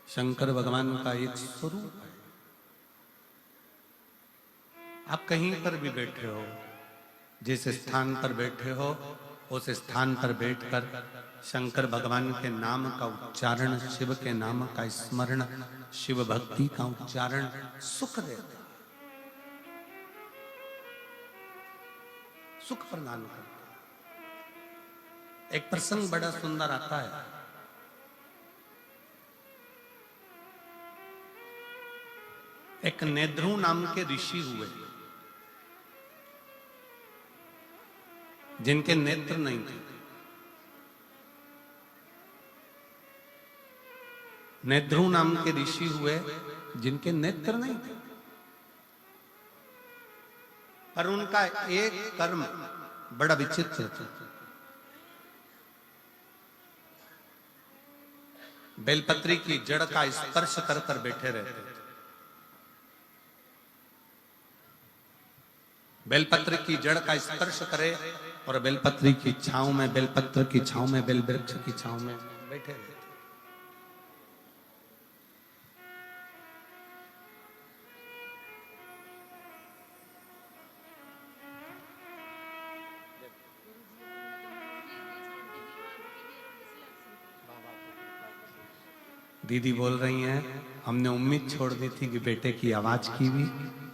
शंकर भगवान का एक स्वरूप है। आप कहीं पर भी बैठे हो, जिस स्थान पर बैठे हो उस स्थान पर बैठकर शंकर भगवान के नाम का उच्चारण, शिव के नाम का स्मरण, शिव भक्ति का उच्चारण सुख देता, सुख प्रदान करता। एक प्रसंग बड़ा सुंदर आता है। एक नेद्रु नाम के ऋषि हुए जिनके नेत्र नहीं थे। नेद्रु नाम के ऋषि हुए जिनके नेत्र नहीं थे, पर उनका एक कर्म बड़ा विचित्र था। बेलपत्री की जड़ का स्पर्श कर कर बैठे रहते थे। बेलपत्र की जड़ का स्पर्श करे और बेलपत्री की छांव में, बेलपत्र की छांव में, बेल वृक्ष की छांव में बैठे रहते। दीदी बोल रही हैं, हमने उम्मीद छोड़ दी थी कि बेटे की आवाज की भी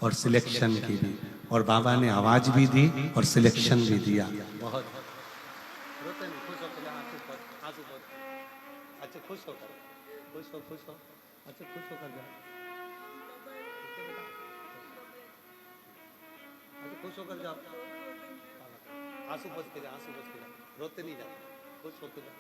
और सिलेक्शन की भी, और बाबा ने आवाज भी दी और सिलेक्शन भी दिया। बहुत रोते नहीं, खुश हो, आंसू पोंछ। अच्छा खुश हो, खुश हो, अच्छा खुश होकर जाओ, अच्छा खुश होकर जाओ, आंसू पोंछ के जाओ, आंसू पोंछ के जाओ, रोते नहीं जाओ, खुश होकर जाओ।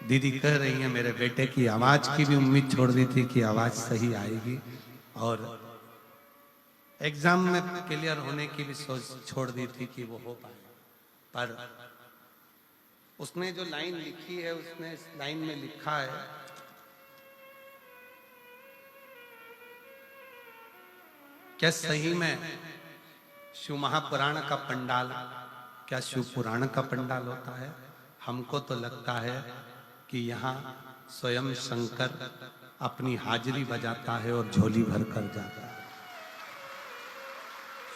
दीदी कह रही है, मेरे बेटे की आवाज की भी उम्मीद छोड़ दी थी कि आवाज सही आएगी, और एग्जाम में क्लियर होने की भी सोच छोड़ दी थी कि वो हो पाए। पर उसने जो लाइन लिखी है, उसने इस लाइन में लिखा है, क्या सही में शिव महापुराण का पंडाल क्या शिव पुराण का पंडाल होता है? हमको तो लगता है कि यहाँ स्वयं शंकर अपनी हाजिरी बजाता है और झोली भर कर जाता है।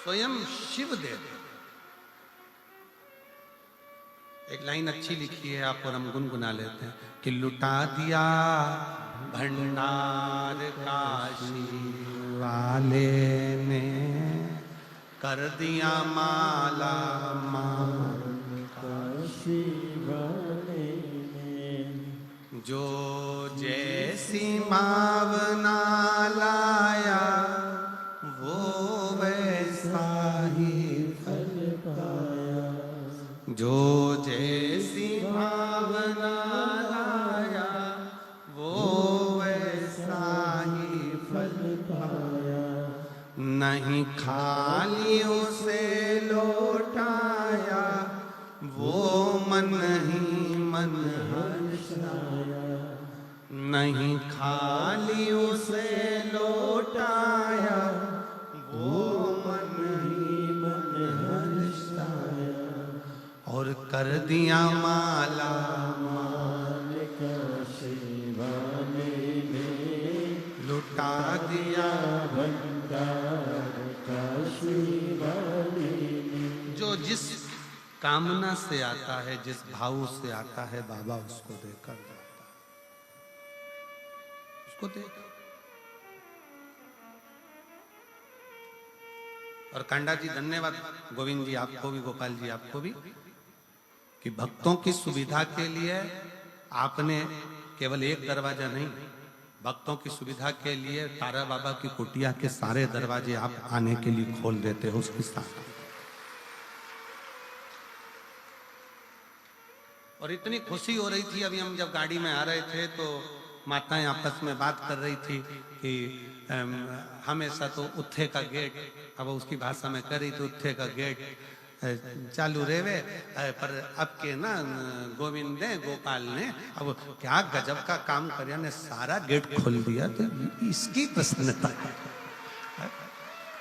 स्वयं शिव देव। एक लाइन अच्छी लिखी है, आप और हम गुनगुना लेते हैं कि लुटा दिया भंडार काशी वाले ने, कर दिया माला माल काशी वाले ने, जो जैसी मावना लाया वो वैसा ही फल पाया, जो जैसी भावना लाया वो वैसा ही फल पाया, नहीं खाली उसे लौटाया वो मन ही मन हर्षाया, नहीं खाली उसे लौटाया वो मन ही मन हर्षाया, और कर दिया माला माल काशी वाले ने, लुटा दिया भंडार काशी वाले ने। जो जिस कामना से आता है, जिस भाव से आता है, बाबा उसको देकर जाता है, उसको देकर। और कांडा जी धन्यवाद, गोविंद जी आपको भी, गोपाल जी आपको भी, कि भक्तों की सुविधा के लिए आपने केवल एक दरवाजा नहीं, भक्तों की सुविधा के लिए तारा बाबा की कुटिया के सारे दरवाजे आप आने के लिए खोल देते हो उसके साथ। और इतनी खुशी हो रही थी, अभी हम जब गाड़ी में आ रहे थे तो माताएं आपस में बात कर रही थी कि हमेशा तो उत्थे का गेट, अब उसकी भाषा में कर रही थी, उत्थे का गेट चालू रेवे, पर अब के ना गोविंद ने, गोपाल ने अब क्या गजब का काम कर, ने सारा गेट खोल दिया, तो इसकी प्रसन्नता।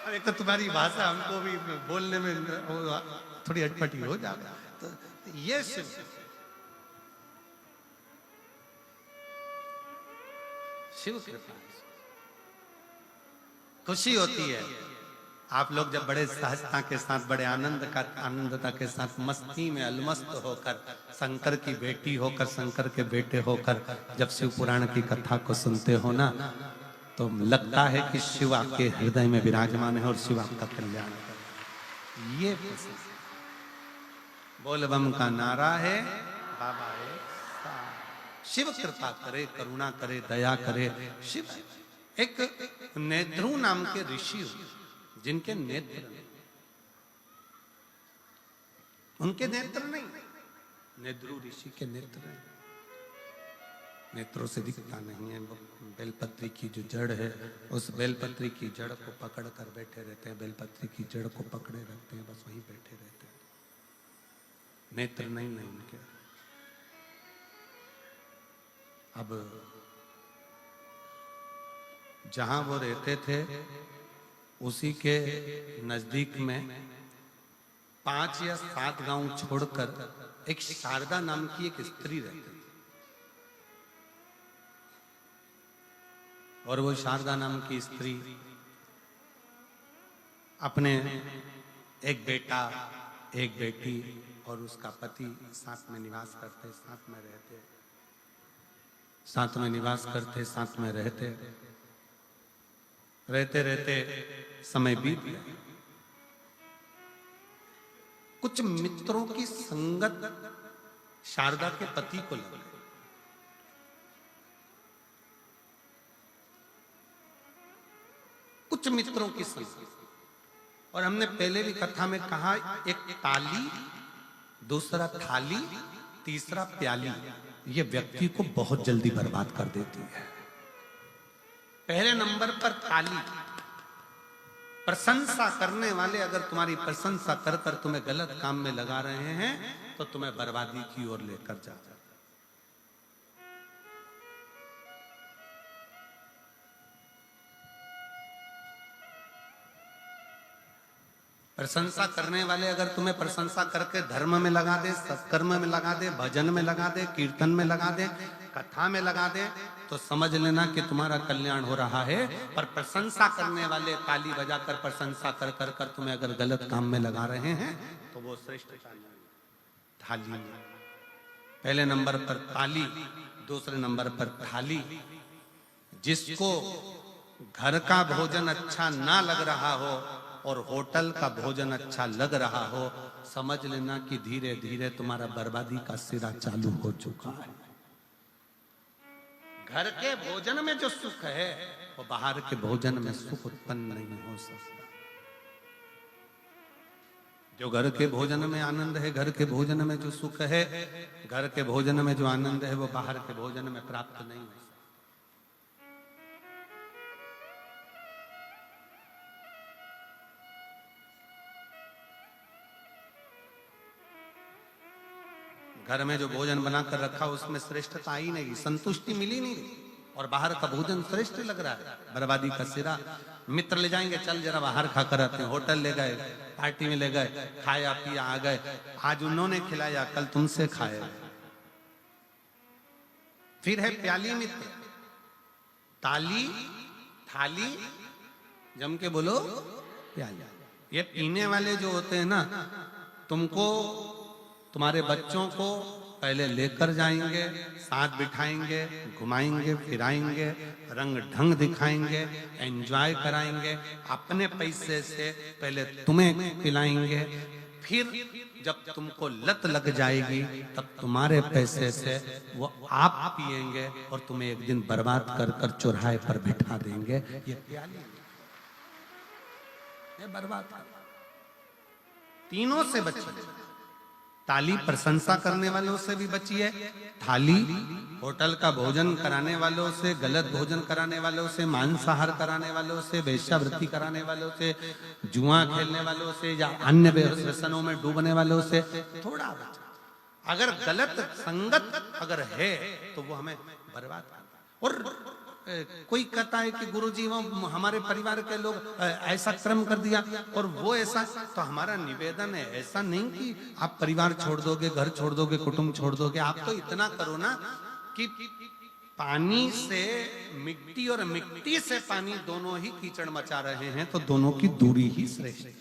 एक तो तुम्हारी भाषा हमको भी बोलने में थोड़ी अटपटी हो जाती, तो ये शिव शिव कृपा। खुशी होती है आप लोग जब बड़े सहजता के साथ, बड़े आनंदता के साथ, मस्ती में अलमस्त होकर, शंकर की बेटी होकर, शंकर के बेटे होकर जब शिव पुराण की कथा को सुनते हो ना, तो लगता है कि शिव आपके हृदय में विराजमान है और शिव आपका कल्याण करे। ये बोलबम का नारा है, बाबा है शिव कृपा करे, करुणा करे, दया करे। शिव एक नेत्रु नाम के ऋषि जिनके नेत्र, उनके नेत्र नहीं, नेद्रु ऋषि के नेत्र नहीं, नेत्रों से दिखता नहीं है। बेलपत्री की जो जड़ है, उस बेलपत्री की जड़ को पकड़ कर बैठे रहते हैं, बेलपत्री की जड़ को पकड़े रहते हैं, बस वहीं बैठे रहते हैं, नेत्र नहीं है उनके। अब जहां वो रहते थे उसी के नजदीक में 5 या 7 गांव छोड़कर एक शारदा नाम की एक स्त्री रहती थी, और वो शारदा नाम की स्त्री अपने एक बेटा, एक बेटी और उसका पति साथ में निवास करते, साथ में रहते, साथ में निवास करते, साथ में रहते रहते रहते समय बीत गया। कुछ मित्रों की संगत शारदा के पति को लग गई। कुछ मित्रों की संगत, और हमने पहले भी कथा में कहा, एक ताली, दूसरा थाली, तीसरा प्याली, ये व्यक्ति को बहुत जल्दी बर्बाद कर देती है। पहले नंबर पर ताली, प्रशंसा करने वाले अगर तुम्हारी प्रशंसा कर कर तुम्हें गलत काम में लगा रहे हैं तो तुम्हें बर्बादी की ओर लेकर जा। प्रशंसा करने वाले अगर तुम्हें प्रशंसा करके धर्म में लगा दे, सत्कर्म में लगा दे, भजन में लगा दे, कीर्तन में लगा दे, कथा में लगा दे, तो समझ लेना कि तुम्हारा कल्याण हो रहा है। पर प्रशंसा करने वाले ताली बजाकर प्रशंसा कर कर कर तुम्हें अगर गलत काम में लगा रहे हैं तो वो श्रेष्ठ थाली। पहले नंबर पर ताली, दूसरे नंबर पर थाली। जिसको घर का भोजन अच्छा ना लग रहा हो और होटल का भोजन अच्छा लग रहा हो, समझ लेना कि धीरे धीरे तुम्हारा बर्बादी का सिरा चालू हो चुका है। घर के भोजन में जो सुख है वो बाहर के भोजन में सुख उत्पन्न नहीं हो सकता। जो घर के भोजन में आनंद है, घर के भोजन में जो सुख है, घर के भोजन में जो आनंद है, वो बाहर के भोजन में प्राप्त नहीं हो सकता। घर में जो भोजन बनाकर रखा उसमें श्रेष्ठता आई नहीं, संतुष्टि मिली नहीं, और बाहर का भोजन श्रेष्ठ लग रहा है, बर्बादी का सिरा। मित्र ले जाएंगे, चल जरा बाहर खाकर आते हैं, होटल ले गए, पार्टी में ले गए, खाया पिया आ गए, आज उन्होंने खिलाया, कल तुमसे खाया। फिर है प्याली मित्र, ताली, थाली, जम के बोलो प्याली। ये पीने वाले जो होते हैं ना, तुमको, तुम्हारे बच्चों को पहले लेकर जाएंगे, साथ बिठाएंगे, घुमाएंगे, फिराएंगे, रंग ढंग दिखाएंगे, एंजॉय कराएंगे, अपने पैसे से पहले तुम्हें पिलाएंगे, फिर जब तुमको लत लग जाएगी तब तुम्हारे पैसे से वो आप पिएंगे और तुम्हें एक दिन बर्बाद कर कर चौराहे पर बिठा देंगे। ये प्याली, ये बर्बाद। तीनों से बचिए। ताली प्रशंसा करने वालों से भी बचिए, थाली होटल का भोजन कराने वालों से, गलत भोजन कराने वालों से, मांसाहार कराने वालों से, वेश्यावृत्ति कराने वालों से, जुआ खेलने वालों से या अन्य व्यसनों में डूबने वालों से थोड़ा बचा। अगर गलत संगत अगर है तो वो हमें बर्बाद कर। और कोई कहता है कि गुरुजी वो हमारे परिवार के लोग ऐसा कर्म कर दिया और वो ऐसा, तो हमारा निवेदन है ऐसा नहीं कि आप परिवार छोड़ दोगे, घर छोड़ दोगे, कुटुंब छोड़ दोगे। आप तो इतना करो ना कि पानी से मिट्टी और मिट्टी से पानी दोनों ही कीचड़ मचा रहे हैं, तो दोनों की दूरी ही श्रेष्ठ है,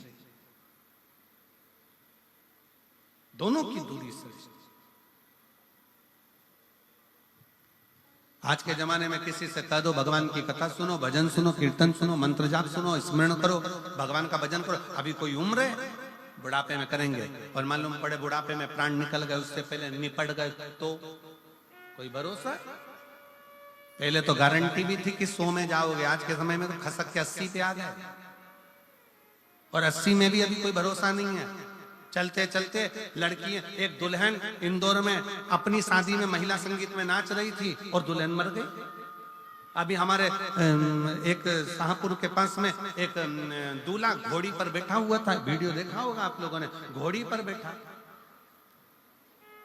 दोनों की दूरी श्रेष्ठ। आज के जमाने में किसी से कह दो भगवान की कथा सुनो, भजन सुनो, कीर्तन सुनो, मंत्र जाप सुनो, स्मरण करो, भगवान का भजन करो। अभी कोई उम्र है बुढ़ापे में करेंगे और मालूम पड़े बुढ़ापे में प्राण निकल गए, उससे पहले निपट गए, तो कोई भरोसा? पहले तो गारंटी भी थी कि 100 में जाओगे, आज के समय में तो खसक के 80 पे आ गए, और 80 में भी अभी कोई भरोसा नहीं है। चलते चलते लड़की, एक दुल्हन इंदौर में अपनी शादी में महिला संगीत में नाच रही थी और दुल्हन मर गई। अभी हमारे एक शाहपुर के पास में एक दूल्हा घोड़ी पर बैठा हुआ था, वीडियो देखा होगा आप लोगों ने, घोड़ी पर बैठा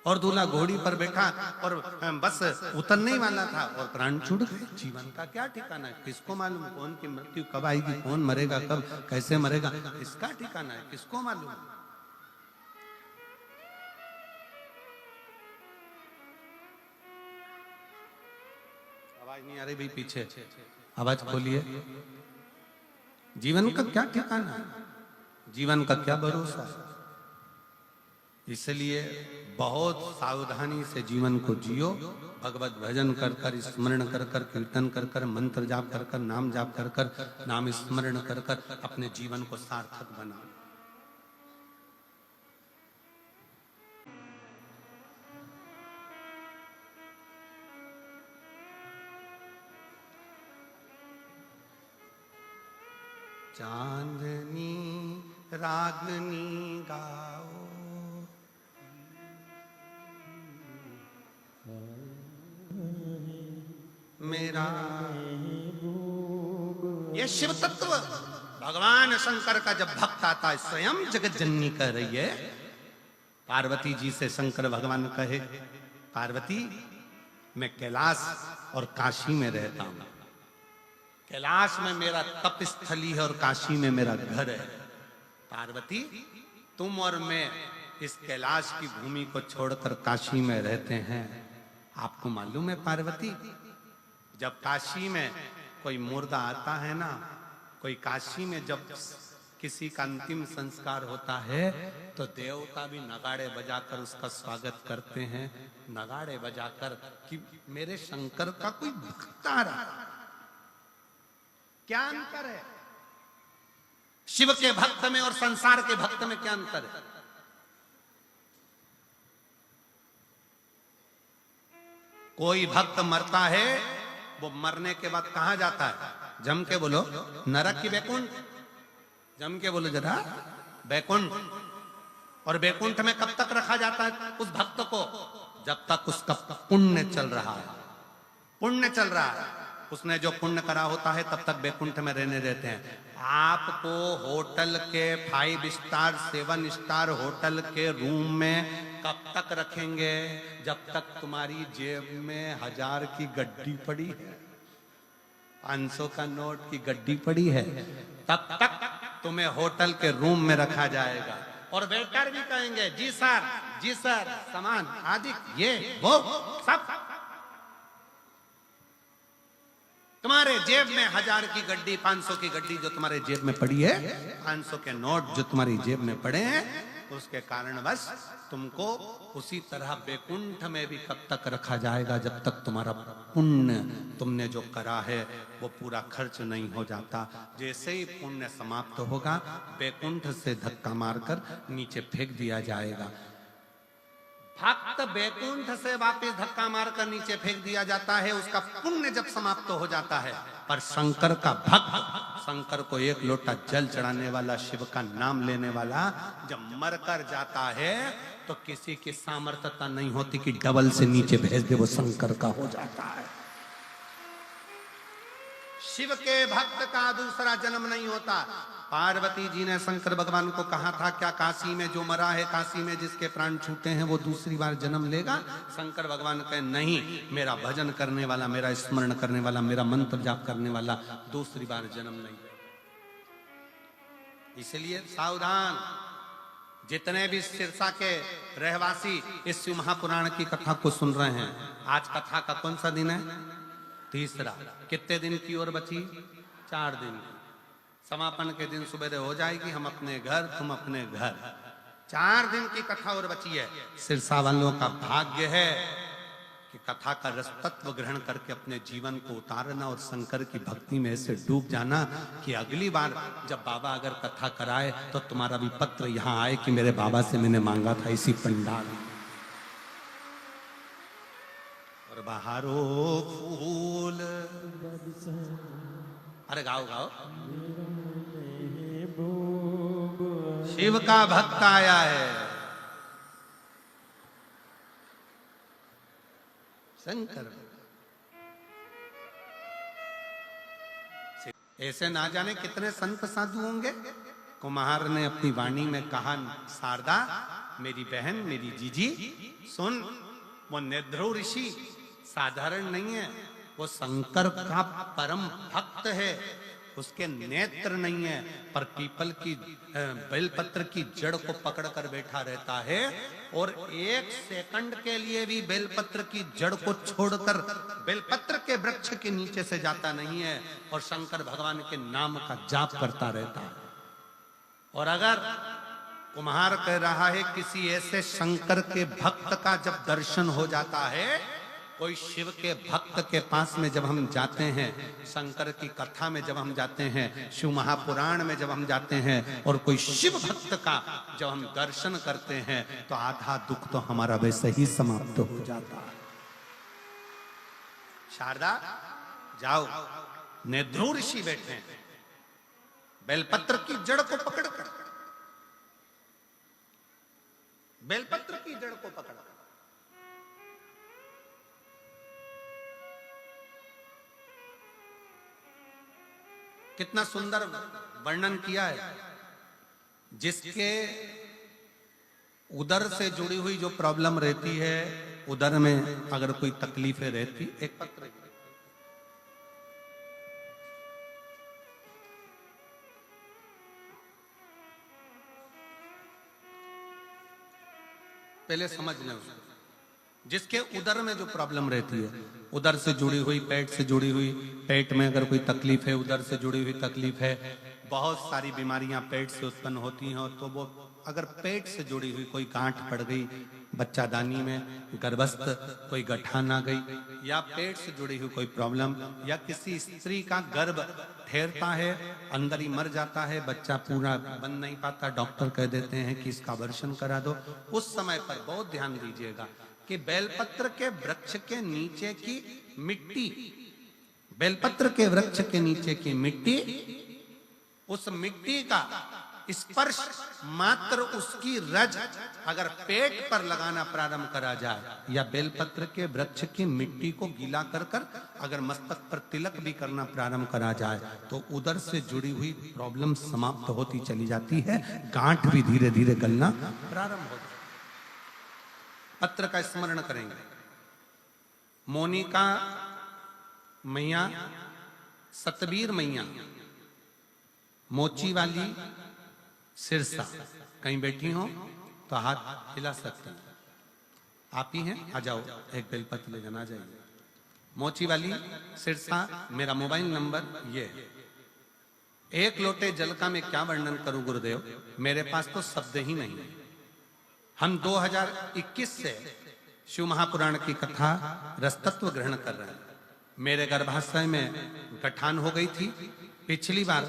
और दूल्हा घोड़ी पर बैठा और बस उतरने ही वाला था और प्राण छूट गए। जीवन का क्या ठिकाना है, किसको मालूम कौन की मृत्यु कब आएगी, कौन मरेगा कब, कैसे मरेगा, इसका ठिकाना है, किसको मालूम। आवाज नहीं आ रही भाई, पीछे आवाज खोलिए। जीवन का क्या ठिकाना है, जीवन का क्या भरोसा है। इसलिए बहुत सावधानी से जीवन को जियो, भगवत भजन कर कर, स्मरण कर कर, कीर्तन कर कर, मंत्र जाप कर कर, नाम जाप कर कर, नाम स्मरण कर कर अपने जीवन को सार्थक बनाओ। चांदनी रागनी गाओ, मेरा ये शिव तत्व भगवान शंकर का जब भक्त आता है, स्वयं जगत जननी कह रही है पार्वती जी से, शंकर भगवान कहे पार्वती मैं कैलाश और काशी में रहता हूं, कैलाश में मेरा तप स्थली है और काशी में मेरा घर है। पार्वती तुम और मैं इस कैलाश की भूमि को छोड़कर काशी में रहते हैं। आपको मालूम है पार्वती, जब काशी में कोई मुर्दा आता है ना, कोई काशी में जब किसी का अंतिम संस्कार होता है तो देवता भी नगाड़े बजाकर उसका स्वागत करते हैं, नगाड़े बजाकर कि मेरे शंकर का कोई भक्त आ रहा। क्या अंतर है शिव के भक्त में और संसार के भक्त में, क्या अंतर है? कोई भक्त मरता है, वो मरने के बाद कहां जाता है? जम के बोलो, नरक की बैकुंठ? जम के बोलो जरा, बैकुंठ। और बैकुंठ में कब तक रखा जाता है उस भक्त को? जब तक उसका पुण्य चल रहा है, पुण्य चल रहा है, उसने जो पुण्य करा होता है तब तक बैकुंठ में रहने देते हैं। आपको होटल के 5 स्टार 7 स्टार होटल के रूम में कब तक रखेंगे? जब तक तुम्हारी जेब में 1000 की गड्डी पड़ी है, 500 का नोट की गड्डी पड़ी है, तब तक तुम्हें होटल के रूम में रखा जाएगा। और वेटर भी कहेंगे जी सर, सामान आदि ये वो सब। तुम्हारे जेब में 1000 की गड्डी, 500 की गड्डी जो तुम्हारे जेब में पड़ी है, 500 के नोट जो तुम्हारी जेब में पड़े हैं, उसके कारण बस तुमको उसी तरह बैकुंठ में भी कब तक रखा जाएगा? जब तक तुम्हारा पुण्य तुमने जो करा है वो पूरा खर्च नहीं हो जाता। जैसे ही पुण्य समाप्त होगा, बैकुंठ से धक्का मारकर नीचे फेंक दिया जाएगा। भक्त बैकुंठ से वापस धक्का मारकर नीचे फेंक दिया जाता है, उसका पुण्य जब समाप्त हो जाता है। पर शंकर का भक्त, शंकर को 1 लोटा जल चढ़ाने वाला, शिव का नाम लेने वाला जब मरकर जाता है तो किसी की सामर्थ्यता नहीं होती कि डबल से नीचे भेज दे, वो शंकर का हो जाता है। शिव के भक्त का दूसरा जन्म नहीं होता। पार्वती जी ने शंकर भगवान को कहा था, क्या काशी में जो मरा है, काशी में जिसके प्राण छूटे हैं, वो दूसरी बार जन्म लेगा? शंकर भगवान कहे, नहीं, मेरा भजन करने वाला, मेरा स्मरण करने वाला, मेरा मंत्र जाप करने वाला दूसरी बार जन्म नहीं। इसलिए सावधान, जितने भी सिरसा के रहवासी इस शिव महापुराण की कथा को सुन रहे हैं, आज कथा का कौन सा दिन है? तीसरा। कितने दिन की और बची? 4 दिन की। समापन के दिन सुबह हो जाएगी, हम अपने घर, तुम अपने घर। 4 दिन की कथा और बची है। सिरसा वालों का भाग्य है कि कथा का रस तत्व ग्रहण करके अपने जीवन को उतारना और शंकर की भक्ति में ऐसे डूब जाना कि अगली बार जब बाबा अगर कथा कराए तो तुम्हारा भी पत्र यहाँ आए कि मेरे बाबा से मैंने मांगा था इसी पंडाल। और बहारो फूल, अरे गाओ गाओ। शिव का भक्त आया है, शंकर। ऐसे ना जाने कितने संत साधु होंगे। कुम्हार ने अपनी वाणी में कहा, शारदा मेरी बहन, मेरी जीजी सुन, वो नेद्रो ऋषि साधारण नहीं है, वो शंकर का परम भक्त है। उसके नेत्र नहीं है, पर पीपल की बेलपत्र की जड़ को पकड़कर बैठा रहता है और 1 सेकंड के लिए भी बेलपत्र की जड़ को छोड़कर बेलपत्र के वृक्ष के नीचे से जाता नहीं है और शंकर भगवान के नाम का जाप करता रहता है। और अगर कुम्हार कह रहा है किसी ऐसे शंकर के भक्त का जब दर्शन हो जाता है, कोई शिव के भक्त के पास में जब हम जाते हैं, शंकर की कथा में जब हम जाते हैं, शिव महापुराण में जब हम जाते हैं और कोई शिव भक्त का जब हम दर्शन करते हैं, तो आधा दुख तो हमारा वैसे ही समाप्त हो जाता है। शारदा जाओ, नेद्रो ऋषि बैठे हैं, बेलपत्र की जड़ को पकड़कर, बेलपत्र की जड़ को पकड़कर। कितना सुंदर वर्णन किया है। जिसके उदर से जुड़ी हुई जो प्रॉब्लम रहती है, उदर में अगर कोई तकलीफें रहती, एक पत्र पहले समझ लें उसको। जिसके उदर में जो प्रॉब्लम रहती है, उदर से जुड़ी हुई, पेट से जुड़ी हुई, पेट में अगर कोई तकलीफ है, उदर से जुड़ी हुई तकलीफ है, बहुत सारी बीमारियां पेट से उत्पन्न होती हैं। तो वो अगर पेट से जुड़ी हुई कोई गांठ पड़ गई, बच्चादानी में गर्भस्थ कोई गठान आ गई, या पेट से जुड़ी हुई कोई प्रॉब्लम, या किसी स्त्री का गर्भ ठहरता है, अंदर ही मर जाता है, बच्चा पूरा बन नहीं पाता, डॉक्टर कह देते हैं कि इसका अबॉर्शन करा दो, उस समय पर बहुत ध्यान दीजिएगा कि बेलपत्र के वृक्ष के नीचे की मिट्टी, बेलपत्र के वृक्ष के नीचे की मिट्टी, उस मिट्टी का स्पर्श मात्र उसकी रज अगर पेट पर लगाना प्रारंभ करा जाए, या बेलपत्र के वृक्ष की मिट्टी को गीला कर कर अगर मस्तक पर तिलक भी करना प्रारंभ करा जाए, तो उधर से जुड़ी हुई प्रॉब्लम समाप्त होती चली जाती है, गांठ भी धीरे धीरे गलना प्रारंभ होता है। पत्र का स्मरण करेंगे। मोनिका मैया, सतबीर मैया, मोची वाली सिरसा, कहीं बैठी हो तो हाथ हिला सकते हैं। आप ही हैं, आ जाओ, एक बेलपत्र ले जाना जाइए। मोची वाली सिरसा, मेरा मोबाइल नंबर ये है। 1 लोटे जल का मैं क्या वर्णन करूं गुरुदेव, मेरे पास तो शब्द ही नहीं है। हम 2021 से शिव महापुराण की कथा रसतत्व ग्रहण कर रहे हैं। मेरे गर्भाशय में गठान हो गई थी। पिछली बार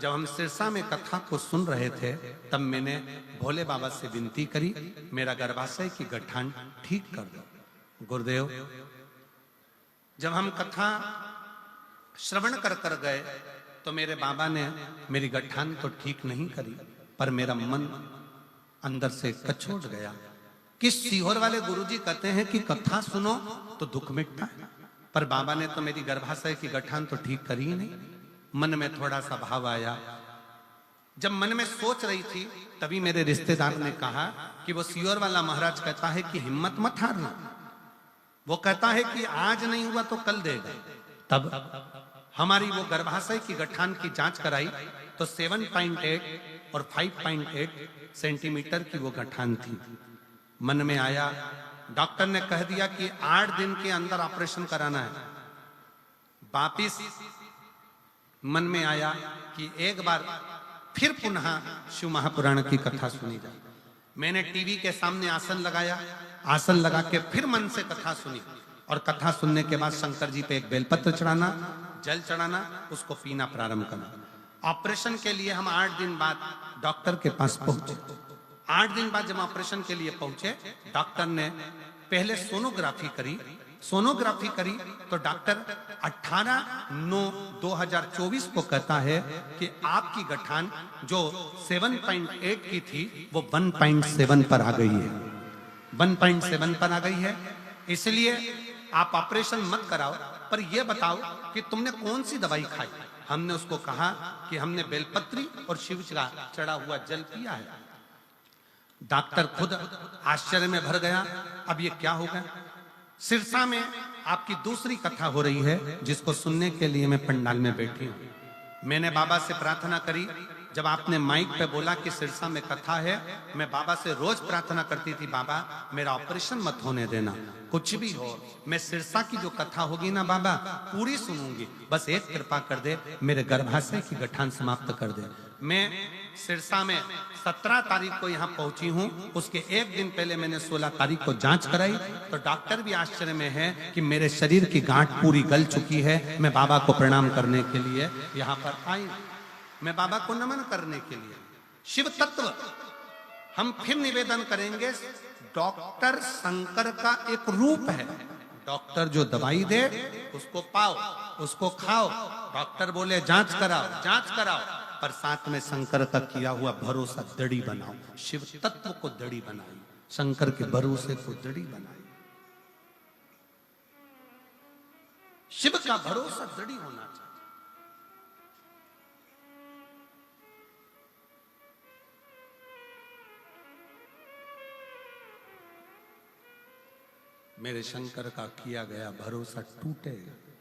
जब हम सिरसा में कथा को सुन रहे थे, तब मैंने भोले बाबा से विनती करी, मेरा गर्भाशय की गठान ठीक कर दो। गुरुदेव, जब हम कथा श्रवण कर कर गए तो मेरे बाबा ने मेरी गठान तो ठीक नहीं करी, पर मेरा मन अंदर से कचोट गया कि सीहोर वाले गुरुजी कहते हैं कि कथा सुनो तो दुख मिटता है। पर बाबा ने तो मेरी गर्भाशय की गठान तो ठीक करी ही नहीं। मन में थोड़ा सा भाव आया। जब मन में सोच रही थी तभी मेरे रिश्तेदार ने कहा कि वो सियोर वाला महाराज कहता है कि हिम्मत मत हारना, वो कहता है कि आज नहीं हुआ तो कल देगा। तब हमारी वो गर्भाशय की गठान की जांच कराई तो 7.8 और 5.8 सेंटीमीटर की वो गठान थी। मन में आया, डॉक्टर ने कह दिया कि 8 दिन के अंदर ऑपरेशन कराना है। वापिस मन में आया कि एक बार फिर पुनः शिव महापुराण की कथा सुनी जाए। मैंने टीवी के सामने आसन लगाया, आसन लगा के फिर मन से कथा सुनी और कथा सुनने के बाद शंकर जी पे एक बेलपत्र चढ़ाना, जल चढ़ाना, उसको पीना प्रारंभ करना। ऑपरेशन के लिए हम 8 दिन बाद डॉक्टर के पास पहुंचे। 8 दिन बाद जब ऑपरेशन के लिए पहुंचे, डॉक्टर ने पहले सोनोग्राफी करी। सोनोग्राफी करी तो डॉक्टर 18/9/2024 को कहता है कि आपकी गठान जो 7.8 की थी वो 1.7 पर आ गई है, 1.7 पर आ गई है। इसलिए आप ऑपरेशन मत कराओ, पर यह बताओ कि तुमने कौन सी दवाई खाई। हमने उसको कहा कि हमने बेलपत्री और शिव का चढ़ा हुआ जल पिया है। डॉक्टर खुद आश्चर्य में भर गया, अब ये क्या होगा। सिरसा में आपकी दूसरी कथा हो रही है जिसको सुनने के लिए मैं पंडाल में बैठी हूं। मैंने बाबा से प्रार्थना करी। जब आपने माइक पे बोला कि सिरसा में कथा है, मैं बाबा से रोज प्रार्थना करती थी, बाबा मेरा ऑपरेशन मत होने देना, कुछ भी हो, मैं सिरसा की जो कथा होगी ना बाबा पूरी सुनूंगी, बस एक कृपा कर दे, मेरे गर्भाशय की गठान समाप्त कर दे। मैं सिरसा में 17 तारीख को यहाँ पहुंची हूँ। उसके एक दिन पहले मैंने 16 तारीख को जांच कराई तो डॉक्टर भी आश्चर्य में है कि मेरे शरीर की गांठ पूरी गल चुकी है। मैं बाबा को प्रणाम करने के लिए यहाँ पर आई, मैं बाबा को नमन करने के लिए। शिव तत्व हम फिर निवेदन करेंगे, डॉक्टर शंकर का एक रूप है। डॉक्टर जो दवाई दे उसको पाओ, उसको खाओ। डॉक्टर बोले जांच कराओ, जांच कराओ, पर साथ में शंकर का किया हुआ भरोसा दड़ी बनाओ। शिव तत्व को दड़ी बनाई, शंकर के भरोसे को दड़ी बनाई। शिव का भरोसा दड़ी होना चाहिए। मेरे शंकर का किया गया भरोसा टूटेगा।